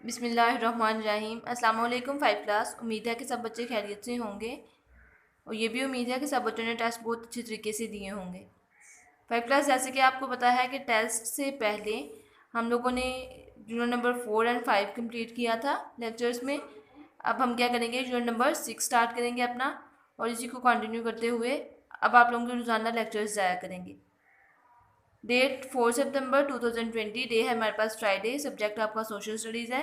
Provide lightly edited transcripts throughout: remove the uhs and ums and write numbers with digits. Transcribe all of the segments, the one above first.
बिस्मिल्लाहिर्रहमानिर्रहीम। अस्सलाम वालेकुम फाइव क्लास। उम्मीद है कि सब बच्चे खैरियत से होंगे और ये भी उम्मीद है कि सब बच्चों ने टेस्ट बहुत अच्छे तरीके से दिए होंगे। फाइव क्लास, जैसे कि आपको पता है कि टेस्ट से पहले हम लोगों ने यूनिट नंबर 4 और 5 कंप्लीट किया था लेक्चर्स में। अब हम क्या करेंगे, यूनिट नंबर 6 स्टार्ट करेंगे अपना, और इसी को कंटिन्यू करते हुए अब आप लोगों के रोज़ाना लेक्चर्स जाया करेंगे। डेट 4 सितंबर 2020, डे है हमारे पास फ्राइडे, सब्जेक्ट आपका सोशल स्टडीज़ है।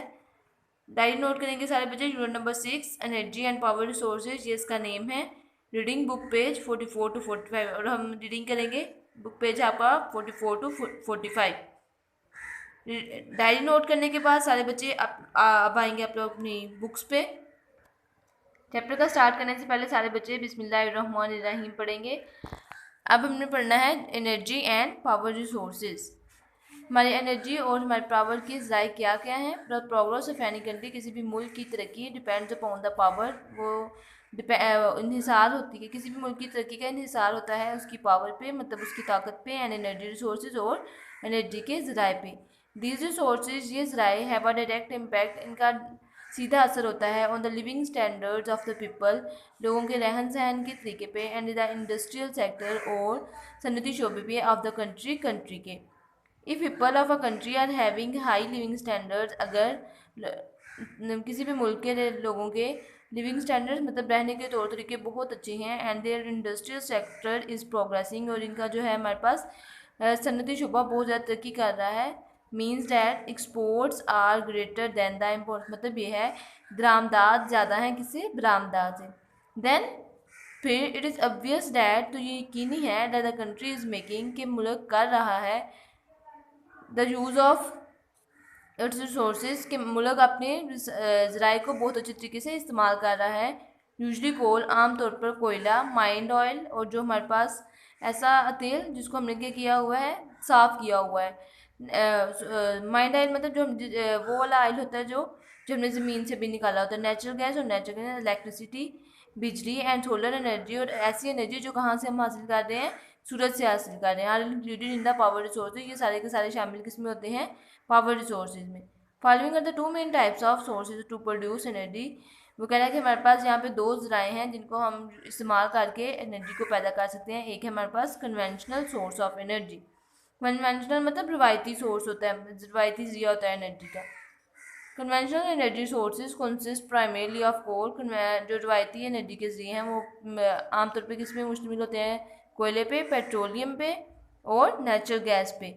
डायरी नोट करेंगे सारे बच्चे। Unit number 6 energy and power resources, ये इसका नेम है। रीडिंग बुक पेज 44 to 45, और हम रीडिंग करेंगे बुक पेज आपका 44 to 45। डायरी नोट करने के बाद सारे बच्चे अब आएंगे आप लोग अपनी बुक्स पे। चैप्टर का स्टार्ट करने से पहले सारे बच्चे बिस्मिल्लाहिर्रहमानिर्रहीम पढ़ेंगे। अब हमने पढ़ना है एनर्जी एंड पावर रिसोर्सेज। हमारी एनर्जी और हमारे पावर के ज़राए क्या क्या हैं। प्रोग्रेस ऑफ एनी कंट्री, किसी भी मुल्क की तरक्की डिपेंड्स अपॉन द पावर, वो इन्हिसार होती है, किसी भी मुल्क की तरक्की का इन्हिसार होता है उसकी पावर पे, मतलब उसकी ताकत पे, एंड एनर्जी रिसोर्सेज, और एनर्जी के ज़राए पे। दीज रिसोर्सेज, ये ज़राए, हैव अ डायरेक्ट इम्पैक्ट, इनका सीधा असर होता है on the living standards of the people, लोगों के रहन सहन के तरीके पे, एंड द इंडस्ट्रियल सेक्टर, और सनती शोबे पे ऑफ द कंट्री के। If people of a country are having high living standards, अगर किसी भी मुल्क के लोगों के लिविंग स्टैंडर्ड्स मतलब रहने के तौर तरीके बहुत अच्छे हैं, and their industrial sector is progressing, और इनका जो है हमारे पास सनती शुबा बहुत ज़्यादा तरक्की कर रहा है, means that exports are greater than the import, मतलब ये है दरामदात ज़्यादा हैं किससे, बरामदात से। देन फिर इट इज़ ऑब्वियस डैट, तो ये यकीनी है, that the country is making, के मुल्क कर रहा है, the use of its resources, के मुल्क अपने ज़राए को बहुत अच्छे तरीके से इस्तेमाल कर रहा है। यूजली कोल, आमतौर पर कोयला, माइंड ऑयल, और जो हमारे पास ऐसा तेल जिसको हमने क्या किया हुआ है, साफ़ किया हुआ है। माइंड ऑयल मतलब जो वो वाला ऑयल होता है जो हमने ज़मीन से भी निकाला होता है। नेचुरल गैस, और नेचुरल गैस इलेक्ट्रिसिटी, बिजली, एंड सोलर एनर्जी, और ऐसी एनर्जी जो कहाँ से हम हासिल कर रहे हैं, सूरज से हासिल कर रहे हैं। Are included in the power resources, ये सारे के सारे शामिल किसमें होते हैं, पावर रिसोर्सेज में। Following are the two main types of sources to produce energy, वो कह रहा है कि हमारे पास यहाँ पे दो ज़राए हैं जिनको हम इस्तेमाल करके एनर्जी को पैदा कर सकते हैं। एक है हमारे पास conventional source of energy. Conventional मतलब रवायती सोर्स होता है, रवायती ज़रिया होता है एनर्जी का। Conventional energy sources consist primarily of coal, जो रवायती एनर्जी के ज़रिए हैं वो आमतौर पे किस में मुश्तमिल होते हैं, कोयले पे, पेट्रोलियम पे, और नेचुरल गैस पे।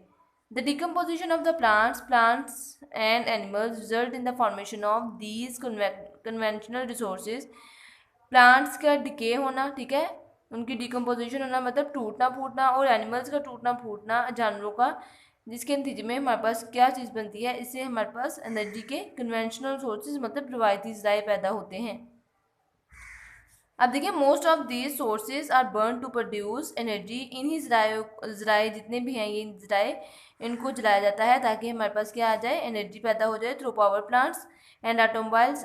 The decomposition of the plants and animals result in the formation of these conventional resources. Plants का डिके होना, ठीक है, उनकी डिकम्पोजिशन होना मतलब टूटना फूटना, और एनिमल्स का टूटना फूटना, जानवरों का, जिसके नतीजे में हमारे पास क्या चीज़ बनती है, इससे हमारे पास एनर्जी के कन्वेंशनल सोर्सेज मतलब रवायती ज़राए पैदा होते हैं। अब देखिए, most of these sources are burn to produce energy, इन्हीं ज़राए जितने भी हैं ये ज़राए, इनको जलाया जाता है ताकि हमारे पास क्या आ जाए, एनर्जी पैदा हो जाए, through power plants and automobiles,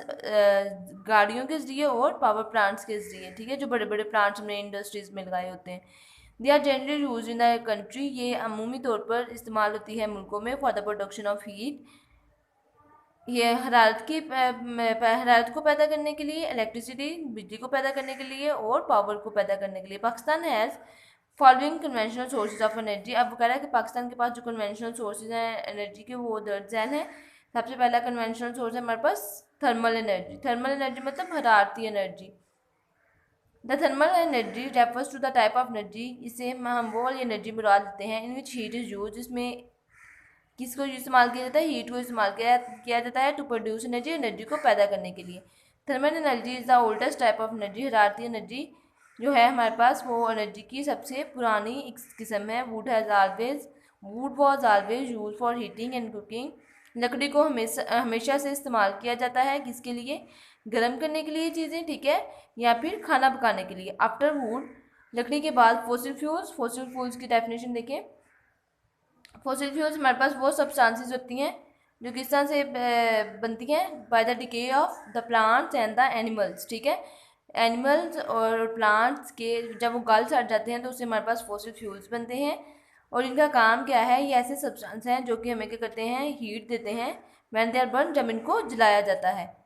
गाड़ियों के ज़रिए और पावर प्लांट्स के ज़रिए, ठीक है, जो बड़े बड़े प्लांट्स हमने इंडस्ट्रीज़ में लगाए होते हैं। They are generally use in the country, ये अमूमी तौर पर इस्तेमाल होती है मुल्कों में, for the production of heat, ये हरारत को पैदा करने के लिए, इलेक्ट्रिसिटी बिजली को पैदा करने के लिए, और पावर को पैदा करने के लिए। Pakistan has following conventional sources of energy. अब वो कह रहा है कि पाकिस्तान के पास जो कन्वेंशनल सोर्सेज हैं एनर्जी के वो दर्ज झैल हैं। सबसे पहला कन्वेंशनल सोर्स है हमारे पास थर्मल एनर्जी। थर्मल एनर्जी मतलब हरारती energy. The thermal energy refers to the type of energy, इसे हम वो वाली एनर्जी मुराद लेते हैं in which heat is use, जिसमें किसको इस्तेमाल किया जाता है, हीट को इस्तेमाल किया जाता है टू प्रोड्यूस एनर्जी, एनर्जी को पैदा करने के लिए। Thermal energy is the oldest type of energy, हरारती एनर्जी जो है हमारे पास वो एनर्जी की सबसे पुरानी किस्म है। Would was always use for heating and cooking, लकड़ी को हमेशा से इस्तेमाल किया जाता है किसके लिए, गर्म करने के लिए चीज़ें, ठीक है, या फिर खाना पकाने के लिए। आफ्टर वुड, लकड़ी के बाद फॉसिल फ्यूल्स की डेफिनेशन देखें। फॉसिल फ्यूल्स हमारे पास वो सब्सटेंसेस होती हैं जो किस तरह से बनती हैं, by the decay of the plants and the animals, ठीक है, एनिमल्स और प्लांट्स के जब वो गल सड़ जाते हैं तो उससे हमारे पास फॉसिल फ्यूल्स बनते हैं। और इनका काम क्या है, ये ऐसे सब्सटेंस हैं जो कि हमें क्या करते हैं, हीट देते हैं व्हेन दे आर बर्न, जब इनको जलाया जाता है।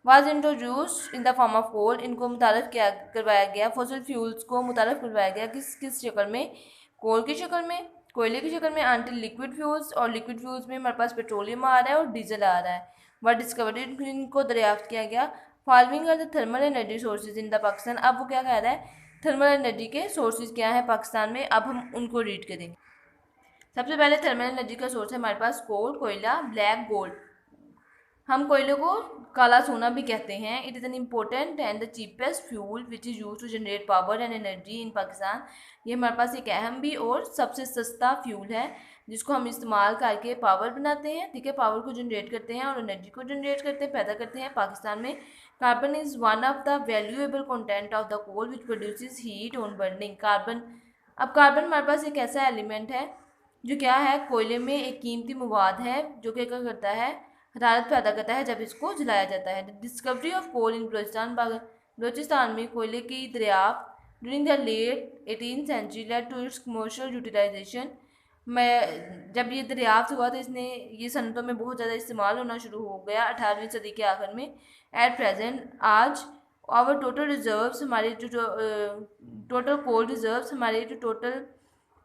Was introduce in the form of coal, इनको मुतारफ़ किया करवाया गया, फॉसिल फ्यूल्स को मुतारफ़ करवाया गया किस किस शक्ल में, कोल की शक्ल में, कोयले की शक्ल में, अंटिल लिक्विड फ्यूल्स, और लिक्विड फ्यूल्स में हमारे पास पेट्रोलियम आ रहा है और डीजल आ रहा है। वह डिस्कवरी, इनको दरियाफ्त किया गया। Following are the thermal energy sources in the Pakistan, अब वो क्या कह रहा है, थर्मल एनर्जी के सोर्सेज क्या है पाकिस्तान में, अब हम उनको रीड करेंगे। सबसे पहले थर्मल एनर्जी का सोर्स है हमारे पास कोल, कोयला, ब्लैक गोल्ड। हम कोयले को काला सोना भी कहते हैं। It is an important and the cheapest fuel which is use to generate power and energy in Pakistan. ये हमारे पास एक अहम भी और सबसे सस्ता फ्यूल है जिसको हम इस्तेमाल करके पावर बनाते हैं, ठीक है, पावर को जनरेट करते हैं और एनर्जी को जनरेट करते हैं, पैदा करते हैं पाकिस्तान में। Carbon is one of the valuable content of the coal which produces heat on burning. Carbon, अब कार्बन हमारे पास एक ऐसा एलिमेंट है जो क्या है, कोयले में एक कीमती मवाद है जो क्या करता है, हरारत पैदा करता है जब इसको जलाया जाता है। Discovery of coal in Balochistan में कोयले की दरियाफ्त during the late 18th century led to its commercial utilization. मैं जब ये दरियाफ्त हुआ तो इसने ये सनतों में बहुत ज़्यादा इस्तेमाल होना शुरू हो गया 18वीं सदी के आखिर में। एट प्रेजेंट आज आवर टोटल रिजर्व्स, हमारे जो टोटल कोल रिजर्व्स, हमारे जो टोटल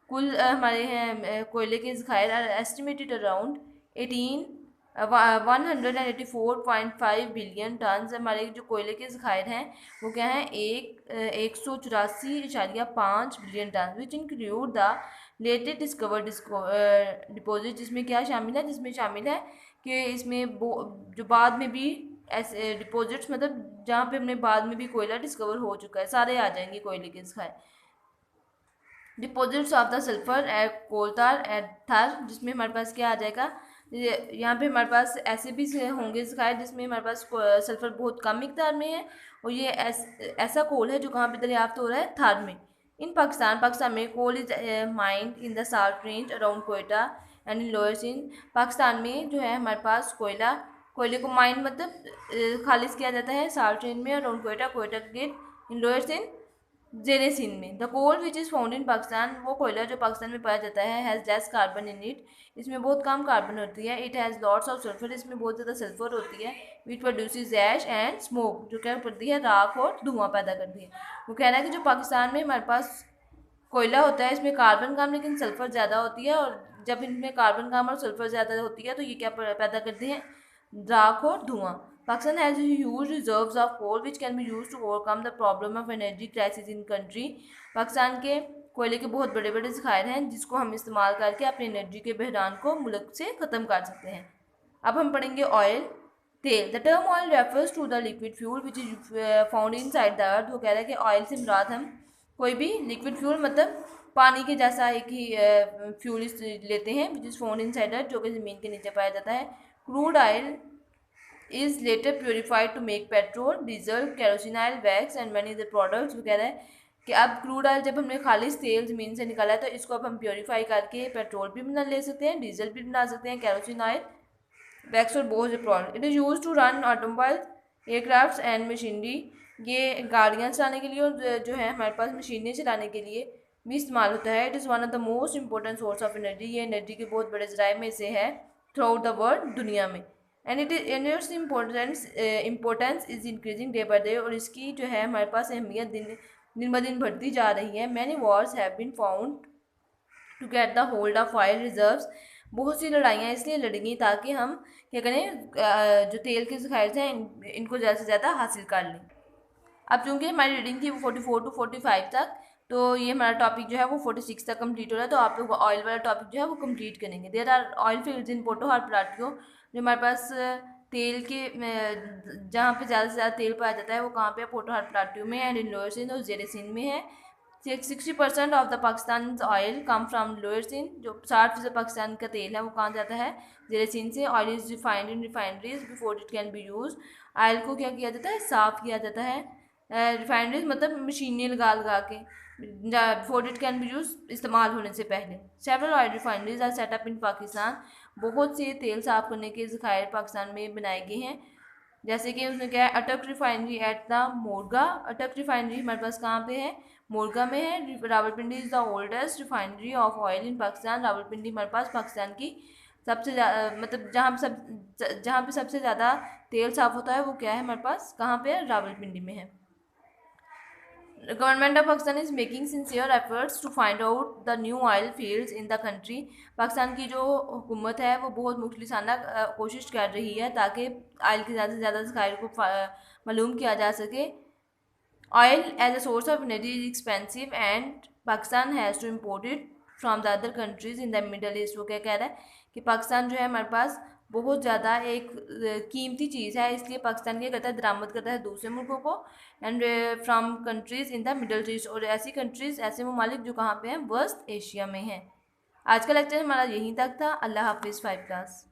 कुल हमारे हैं कोयले के ज़खायर एस्टिमेटेड अराउंड 184.5 बिलियन टन। हमारे जो कोयले के ज़खायर हैं वो क्या हैं, 184.5 billion ton, which include the latest discovered deposit. जिसमें क्या शामिल है, जिसमें शामिल है कि इसमें जो बाद में भी ऐसे डिपॉजिट्स, मतलब जहाँ पे हमने बाद में भी कोयला डिस्कवर हो चुका है, सारे आ जाएंगे कोयले के ज़खायर। Deposits of the sulphur at coal tar at Thar, जिसमें हमारे पास क्या आ जाएगा, यहाँ पे हमारे पास ऐसे भी होंगे ज़खायर जिसमें हमारे पास सल्फर बहुत कम मिकदार में है, और ये ऐसा कोल है जो कहाँ पे दरियाफ्त हो रहा है, थार में। इन पाकिस्तान में coal is mined in the salt range around Quetta and in lower Sindh. Pakistan में जो है हमारे पास कोयले को माइंड मतलब खालिज किया जाता है साल्ट रेंज में, अराउंड कोयटा के गेट, इन लोअर सिंध, ज़ेरे सिंध में। The coal which is found in Pakistan, वो कोयला जो पाकिस्तान में पाया जाता है, has less carbon in it, इसमें बहुत कम कार्बन होती है। It has lots of sulphur, इसमें बहुत ज़्यादा सल्फर होती है। Which produces ash and smoke, जो क्या करती है, राख और धुआं पैदा करती है। वो कह रहा है कि जो पाकिस्तान में हमारे पास कोयला होता है इसमें कार्बन कम लेकिन सल्फर ज़्यादा होती है, और जब इनमें कार्बन कम और सल्फर ज़्यादा होती है तो ये क्या पैदा करते हैं, राख और धुआं। Pakistan has huge reserves of coal which can be used to overcome the problem of energy crisis in country. Pakistan के कोयले के बहुत बड़े बड़े ज़खायर हैं जिसको हम इस्तेमाल करके अपनी एनर्जी के बहरान को मुल्क से ख़त्म कर सकते हैं। अब हम पढ़ेंगे ऑयल, तेल। The term oil refers to the liquid fuel which is found inside the earth. वो कह रहा है कि ऑयल से मुराद हम कोई भी लिक्विड फ्यूल मतलब पानी के जैसा एक ही फ्यूल लेते हैं which is found inside earth, जो कि ज़मीन के नीचे पाया जाता है। Crude oil is later purified to make petrol, diesel, kerosene oil, wax and many other products। वो कह रहा है कि अब क्रूड ऑयल जब हमने खालिश तेल ज़मीन से निकाला है तो इसको अब हम प्योरीफाई करके पेट्रोल भी बना ले सकते हैं, डीजल भी बना सकते हैं, केरोसिन ऑयल, वैक्स और बहुत से product. It is use to run automobile, aircraft and machinery. ये गाड़ियाँ चलाने के लिए और जो है हमारे पास मशीनें चलाने के लिए भी इस्तेमाल होता है। It is one of the most important source of energy, ये एनर्जी के बहुत बड़े ज़राए में से है थ्रू आउट द वर्ल्ड, दुनिया में। And its importance is increasing day by day, और इसकी जो है हमारे पास अहमियत दिन ब दिन बढ़ती जा रही है। Many wars have been found to get the hold of oil reserves. बहुत सी लड़ाइयाँ इसलिए लड़ी गई ताकि हम क्या करें, जो तेल के ज़खायर हैं इनको ज़्यादा से ज़्यादा हासिल कर लें। अब चूँकि हमारी रीडिंग थी वो 44 to 45 तक, तो ये हमारा टॉपिक जो है वो 46 तक कंप्लीट हो रहा है, तो आप लोग ऑयल वाला टॉपिक जो है वो कंप्लीट करेंगे। There are oil fields in Potohar plateau, जो हमारे पास तेल के जहाँ पे ज़्यादा से ज़्यादा तेल पाया जाता है वो कहाँ पे है, पोटो प्लाटियो में एंड इन लोअर सिंध और ज़ेरे सिंध में है। 60% of the Pakistan oil come from lower Sindh, जो 60% पाकिस्तान का तेल है वो कहाँ जाता है, ज़ेरे सिंध से। Oil is refined in refineries before it can be use. Oil को क्या किया जाता है, साफ़ किया जाता है, रिफाइनरीज मतलब मशीनें लगा के, before it can be use, इस्तेमाल होने से पहले। Several oil refineries are set up in Pakistan, बहुत से तेल साफ़ करने के ज़खायर पाकिस्तान में बनाए गए हैं। जैसे कि उसने क्या है, अटक रिफाइनरी एट द मोरगा। अटक रिफाइनरी हमारे पास कहाँ पे है, मोरगा में है। Rawalpindi is the oldest refinery of oil in Pakistan. Rawalpindi हमारे पास पाकिस्तान की सबसे मतलब जहाँ पे सबसे ज़्यादा तेल साफ़ होता है वो क्या है हमारे पास, कहाँ पे है, रावलपिंडी में है। Government of Pakistan is making sincere efforts to find out the new oil fields in the country. Pakistan की जो हुकूमत है वो बहुत मुखलिसाना कोशिश कर रही है ताकि ऑयल की ज़्यादा से ज़्यादा ज़खायर को मालूम किया जा सके। Oil as a source of energy is expensive and Pakistan has to import it from the other countries in the Middle East. वो क्या कह रहा है कि पाकिस्तान जो है हमारे पास बहुत ज़्यादा एक कीमती चीज़ है, इसलिए पाकिस्तान क्या करता है, दरामद करता है दूसरे मुल्कों को and from countries in the Middle east, और ऐसी कंट्रीज़, ऐसे ममालिक जो कहाँ पे हैं, वेस्ट एशिया में हैं। आज का लेक्चर हमारा यहीं तक था। अल्लाह हाफिज़ 5 क्लास।